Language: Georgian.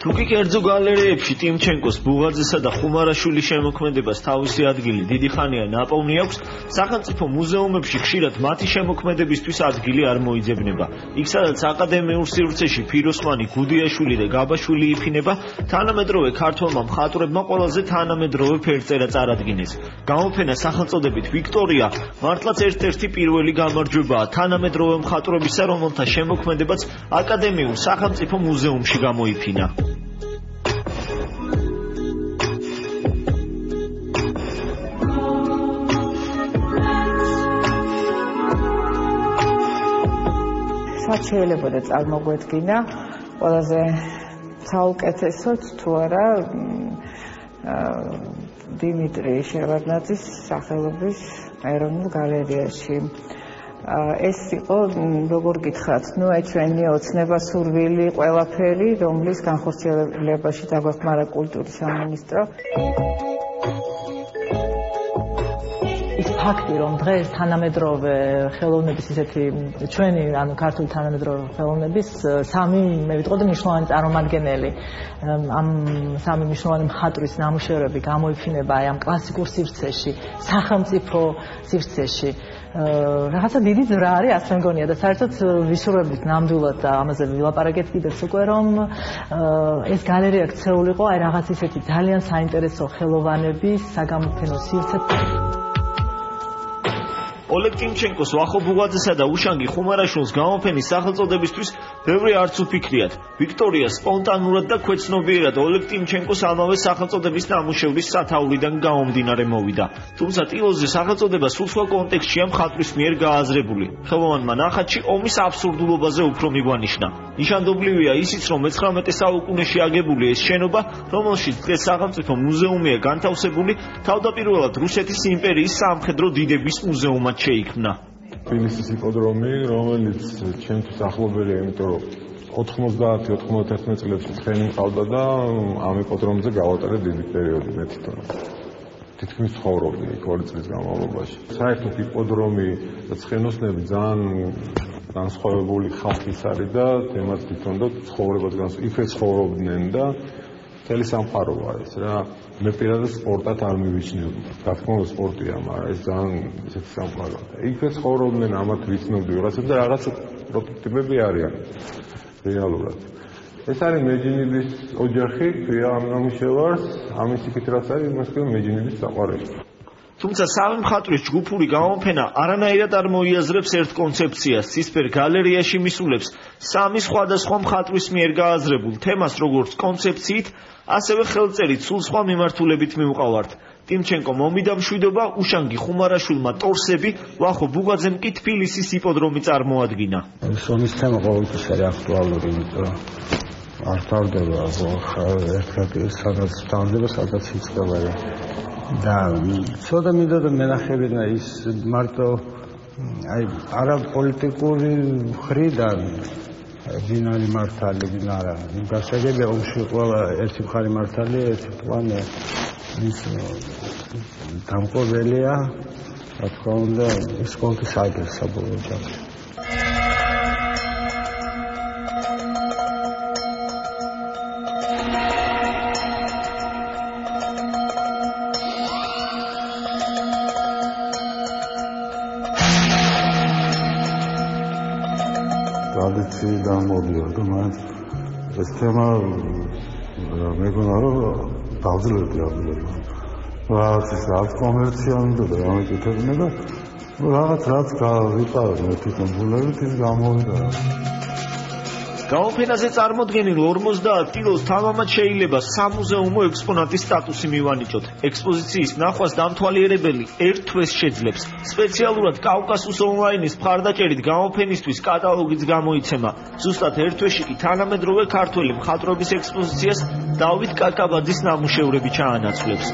თუკი კერძო გალერეებში ტიმჩენკოს, ბუღაძესა და ხუმარაშვილის შემოქმედებას თავისი ადგილი დიდი ხანია ნაპოვნი აქვს, სახელმწიფო მუზეუმებში ხშირად მათი შემოქმედებისთვის ადგილი არ მოიძებნება. იქ სადაც აკადემიურ სივრცეში ფიროსმანი, გუდიაშვილი და გაბაშვილი იფინება, თანამედროვე ქართველმა მხატვრებმა ყველაზე თანამედროვე ფერწერა წარადგინეს. გამოფენა სახელწოდებით ვიქტორია მართლაც ერთ-ერთი პირველი გამარჯვებაა თანამედროვე მხატვრებისა, რომელთა შემოქმედებაც აკადემიურ სახელმწიფო მუზეუმში გამოიფინა. შეიძლება წარმოგვედგინა ყველაზე საუკეთესოდ თუ არა დიმიტრი შევარდნაძის სახელობის ეროვნულ გალერეაში. ეს იყო, როგორ გითხრათ, ჩვენი ოცნება სურვილი ყველაფერი, რომლის განხორციელებაში დაგვეხმარა კულტურის სამინისტრო. ფაქტი, რომ დღეს თანამედროვე ხელოვნების ისეთი ჩვენი, ქართული თანამედროვე ხელოვნების სამი, მე ვიტყოდი, მნიშვნელოვანი წარმომადგენელი, ამ სამი მნიშვნელოვანი მხატვრის ნამუშევრები გამოიფინება ამ კლასიკურ სივრცეში, სახელმწიფო სივრცეში. რაღაცა დიდი ძრა არის, ასე მგონია და საერთოდ ვისურვებთ ნამდვილად და ამაზე ვილაპარაკეთ კიდეც უკვე, რომ ეს გალერეა ქცეულიყო აი რაღაც ისეთი ძალიან საინტერესო ხელოვანების საგამოფენო სივრცე. ოლეგ ტიმჩენკოს, ვახო ბუღაძესა და უშანგი ხუმარაშვილის გამოფენის სახელწოდებისთვის ბევრი არც უფიქრიათ. ვიქტორია სპონტანურად და ქვეცნობიერად ოლეგ ტიმჩენკოს ამავე სახელწოდების ნამუშევრის სათაურიდან გამომდინარე მოვიდა. თუმცა ტილოზე სახელწოდება სულ სხვა კონტექსტშია მხატვრის მიერ გააზრებული. ხელოვანმა ნახატში ომის აბსურდულობაზე უფრო მიგვანიშნა. ნიშანდობლივია ისიც, რომ 19 საუკუნეში აგებული ეს შენობა, რომელშიც დღეს სახელმწიფო მუზეუმია განთავსებული, თავდაპირველად რუსეთის იმპერიის სამხედრო დიდების მუზეუმად შეიქმნა. თბილისის იპოდრომი, რომელიც ჩემთვის ახლობელია, იმიტომ რომ 90-91 წლებში ცხენი მყავდა და ამ იპოდრომზე გავატარე დიდი პერიოდი მე თვითონ. თითქმის ცხოვრობდი იქ 2 წლის განმავლობაში. საერთოდ იპოდრომი და ცხენოსნები ძალიან განსხვავებული ხალხის არის და თემაც თვითონ და ცხოვრებას იქ ცხოვრობდნენ და მთელი სამყარო არის რა. მე პირადად სპორტად არ მივიჩნევდი. რა თქმა უნდა სპორტია, მაგრამ ეს ძალიან ისეთი სამყაროა. იქ ცხოვრობდნენ, ამათ ვიცნობდი რაღაცა და რაღაც პროტოტიპები არიან რეალურად. ეს არის მეჯინიბის ოჯახი, ქვია ამ ნამუშევარს, ამის იქით რაც არის, იმას ქვია მეჯინიბის საყვარელი. თუმცა სამი მხატვრის ჯგუფური გამოფენა არანაირად არ მოიაზრებს ერთ კონცეფციას, ცისფერ გალერეაში მისულებს სამი სხვადასხვა მხატვრის მიერ გააზრებულ თემას, როგორც კონცეფციით, ასევე ხელწერით სულ სხვა მიმართულებით მივყავართ. ტიმჩენკო მომიდა მშვიდობა, უშანგი ხუმარაშვილმა ტორსები, ვახო ბუღაძემ კი თბილისის იპოდრომი წარმოადგინა. ომის თემა ყოველთვის არის აქტუალური, იმიტომ რომ არ თავდება ერთ-ერთი სადაც თავდება, სადაც იწყება და ცოტა მინდოდა მენახებინა ის მარტო აი არა პოლიტიკური მხრიდან ვინ არის მართალი, ვინ არა. გასაგებია ომში ყველა ერთი მხარი მართალია, ერთი პლანი ის დამყობელია, რა თქმა უნდა, ის ყოველთვის აგებს საბოლოო ჯამში. ტრადიციიდან მოდიოდა, მაგრამ ეს თემა მეგონა რომ დავძლევდი აბილება. რაღაც ის რაც კომერციული და გამეკეთებინა და რაც გავიყავ მე თვითონ ბულებით ის გამოვიდა. გამოფენაზე წარმოდგენილ 50 ტილოს თამამად შეიძლება სამუზეუმო ექსპონატის სტატუსი მივანიჭოთ. ექსპოზიციის ნახვას დამთვალიერებელი ერთ თვეს შეძლებს. სპეციალურად კავკასუს ონლაინის მხარდაჭერით გამოფენისთვის კატალოგიც გამოიცემა. ზუსტად ერთ თვეში კი თანამედროვე ქართველი მხატვრობის ექსპოზიციას დავით კაკაბაძის ნამუშევრები ჩაანაცვლებს.